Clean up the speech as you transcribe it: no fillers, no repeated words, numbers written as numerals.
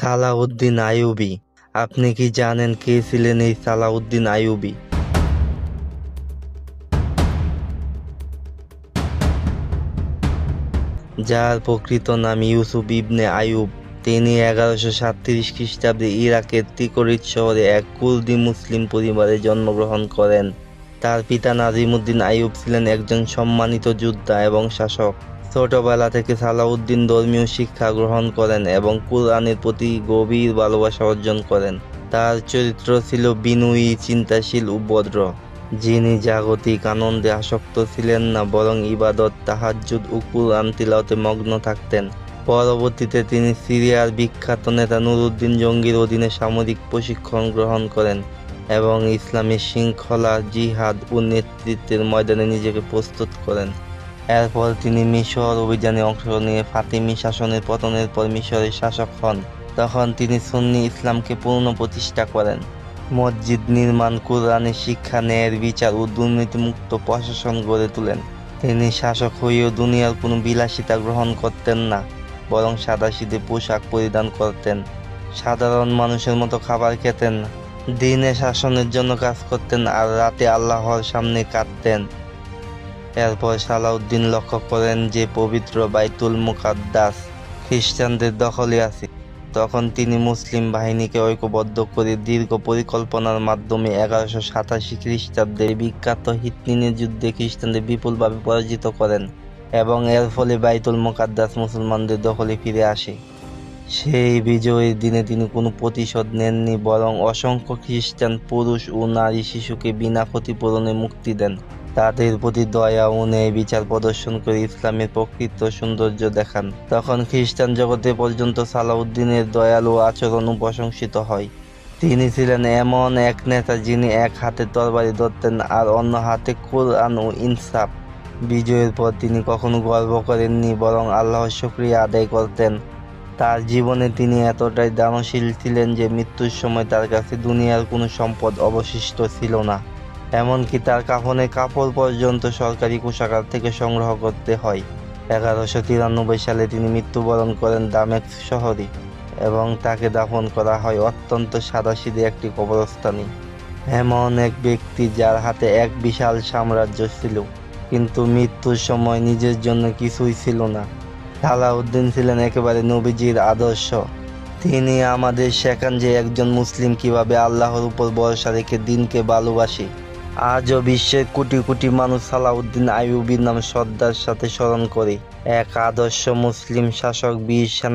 সালাউদ্দিন আইয়ুবী। আপনি কি জানেন কে ছিলেন এই সালাউদ্দিন আইয়ুবী? যার প্রকৃত নাম ইউসুফ ইবনে আইয়ুব। তিনি 1137 খ্রিস্টাব্দে ইরাকের তিকরিত শহরে এক কুর্দি মুসলিম পরিবারে জন্মগ্রহণ করেন। তার পিতা নাজিমুদ্দিন আইয়ুব ছিলেন একজন সম্মানিত যোদ্ধা এবং শাসক। ছোটবেলা থেকে সালাউদ্দিন ধর্মীয় শিক্ষা গ্রহণ করেন এবং কুরআনের প্রতি গভীর ভালোবাসা অর্জন করেন। তার চরিত্র ছিল বিনয়ী, চিন্তাশীল ও ভদ্র, যিনি জাগতিক আনন্দে আসক্ত ছিলেন না, বরং ইবাদত, তাহাজ্জুদ ও কুরআন তিলাওয়াতে মগ্ন থাকতেন। পরবর্তীতে তিনি সিরিয়ার বিখ্যাত নেতা নুরউদ্দিন জঙ্গির অধীনে সামরিক প্রশিক্ষণ গ্রহণ করেন এবং ইসলামী শৃঙ্খলা, জিহাদ ও নেতৃত্বের ময়দানে নিজেকে প্রস্তুত করেন। এরপর তিনি মিশর অভিযানে অংশ নিয়ে ফাতিমি শাসনের পতনের পর মিশরের শাসক হন। তখন তিনি সুন্নি ইসলামকে পূর্ণ প্রতিষ্ঠা করেন, মসজিদ নির্মাণ, কুরআনের শিক্ষা, ন্যায়ের বিচার ও দুর্নীতিমুক্ত প্রশাসন গড়ে তোলেন। তিনি শাসক হয়েও দুনিয়ার কোনো বিলাসিতা গ্রহণ করতেন না, বরং সাদাসিধে পোশাক পরিধান করতেন। সাধারণ মানুষের মতো খাবার খেতেন না, দিনে শাসনের জন্য কাজ করতেন আর রাতে আল্লাহর সামনে কাঁদতেন। এরপর সালাউদ্দিন লক্ষ্য করেন যে পবিত্র বাইতুল মুকাদ্দাস খ্রিস্টানদের দখলে আছে। তখন তিনি মুসলিম বাহিনীকে ঐক্যবদ্ধ করে দীর্ঘ পরিকল্পনার মাধ্যমে 1187 খ্রিস্টাব্দে বিখ্যাত হিত্তিনের যুদ্ধে খ্রিস্টানদের বিপুলভাবে পরাজিত করেন এবং এর ফলে বাইতুল মুকাদ্দাস মুসলমানদের দখলে ফিরে আসে। সেই বিজয়ের দিনে তিনি কোনো প্রতিশোধ নেননি, বরং অসংখ্য খ্রিস্টান পুরুষ ও নারী শিশুকে বিনা ক্ষতিপূরণে মুক্তি দেন। তাদের প্রতি দয়া ও ন্যায় বিচার প্রদর্শন করে ইসলামের প্রকৃত সৌন্দর্য দেখান। তখন খ্রিস্টান জগতে পর্যন্ত সালাউদ্দিনের দয়ালু আচরণ প্রশংসিত হয়। তিনি ছিলেন এমন এক নেতা যিনি এক হাতে তরবারি ধরতেন আর অন্য হাতে কুরআন ও ইনসাফ। বিজয়ের পর তিনি কখনো গর্ব করেননি, বরং আল্লাহর শুকরিয়া আদায় করতেন। তার জীবনে তিনি এতটাই দানশীল ছিলেন যে মৃত্যুর সময় তার কাছে দুনিয়ার কোনো সম্পদ অবশিষ্ট ছিল না। এমনকি তার কাফনের কাপড় পর্যন্ত সরকারি কোষাগার থেকে সংগ্রহ করতে হয়। 1193 সালে তিনি মৃত্যুবরণ করেন দামেস্ক শহরে এবং তাকে দাফন করা হয় অত্যন্ত সাদাসিধে একটি কবরস্থানে। এমন এক ব্যক্তি যার হাতে এক বিশাল সাম্রাজ্য ছিল, কিন্তু মৃত্যুর সময় নিজের জন্য কিছুই ছিল না। সালাউদ্দিন ছিলেন একেবারে নবীজির আদর্শ। তিনি আমাদের শেখান যে একজন মুসলিম কিভাবে আল্লাহর উপর ভরসা রেখে দিনকে ভালোবাসে। আজও বিশ্বের কোটি কোটি মানুষ সালাউদ্দিন আইয়ুবীর নাম শ্রদ্ধার সাথে স্মরণ করে। এক আদর্শ মুসলিম শাসক, বীর সেনাপতি